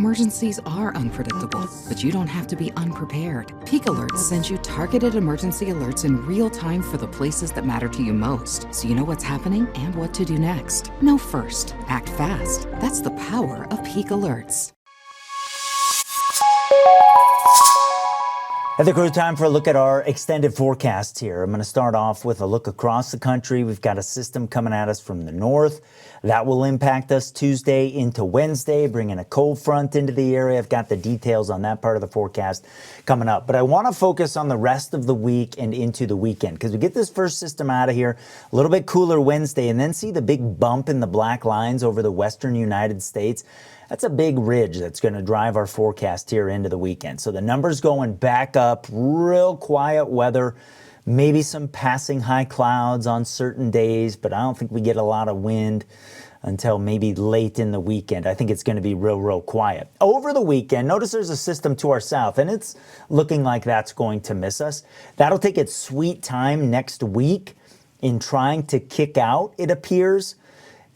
Emergencies are unpredictable, but you don't have to be unprepared. Peak Alerts sends you targeted emergency alerts in real time for the places that matter to you most, so you know what's happening and what to do next. Know first, act fast. That's the power of Peak Alerts. At the crew, time for a look at our extended forecasts here. I'm going to start off with a look across the country. We've got a system coming at us from the north. That will impact us Tuesday into Wednesday, bringing a cold front into the area. I've got the details on that part of the forecast coming up. But I want to focus on the rest of the week and into the weekend, because we get this first system out of here, a little bit cooler Wednesday, and then see the big bump in the black lines over the western United States. That's a big ridge that's going to drive our forecast here into the weekend. So the numbers going back up, real quiet weather, maybe some passing high clouds on certain days, but I don't think we get a lot of wind until maybe late in the weekend. I think it's going to be real quiet. Over the weekend, notice there's a system to our south, and it's looking like that's going to miss us. That'll take its sweet time next week in trying to kick out, it appears.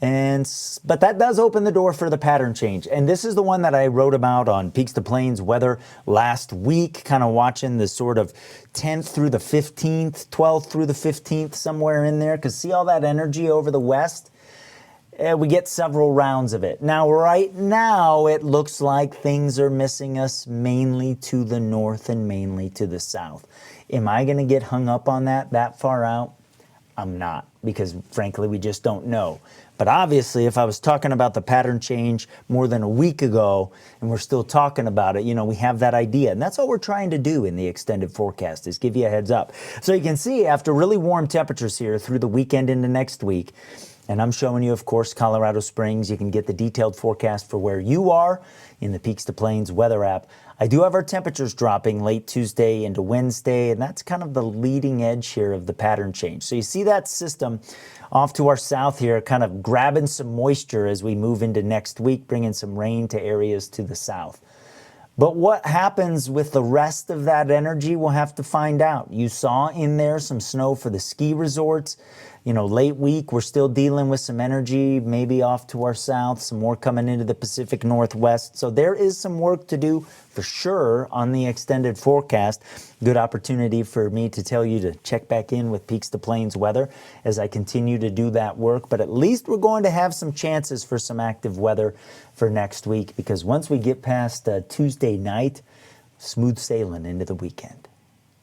But that does open the door for the pattern change. And this is the one that I wrote about on Peaks to Plains weather last week, kind of watching the sort of 10th through the 15th, 12th through the 15th, somewhere in there. Because see all that energy over the west? We get several rounds of it. Now, right now, it looks like things are missing us mainly to the north and mainly to the south. Am I going to get hung up on that far out? I'm not, because frankly, we just don't know. But obviously, if I was talking about the pattern change more than a week ago, and we're still talking about it, we have that idea. And that's what we're trying to do in the extended forecast, is give you a heads up. So you can see after really warm temperatures here through the weekend into next week, and I'm showing you, of course, Colorado Springs. You can get the detailed forecast for where you are in the Peaks to Plains weather app. I do have our temperatures dropping late Tuesday into Wednesday, and that's kind of the leading edge here of the pattern change. So you see that system off to our south here, kind of grabbing some moisture as we move into next week, bringing some rain to areas to the south. But what happens with the rest of that energy, we'll have to find out. You saw in there some snow for the ski resorts. Late week, we're still dealing with some energy, maybe off to our south, some more coming into the Pacific Northwest. So there is some work to do for sure on the extended forecast. Good opportunity for me to tell you to check back in with Peaks to Plains weather as I continue to do that work. But at least we're going to have some chances for some active weather for next week, because once we get past Tuesday night, smooth sailing into the weekend.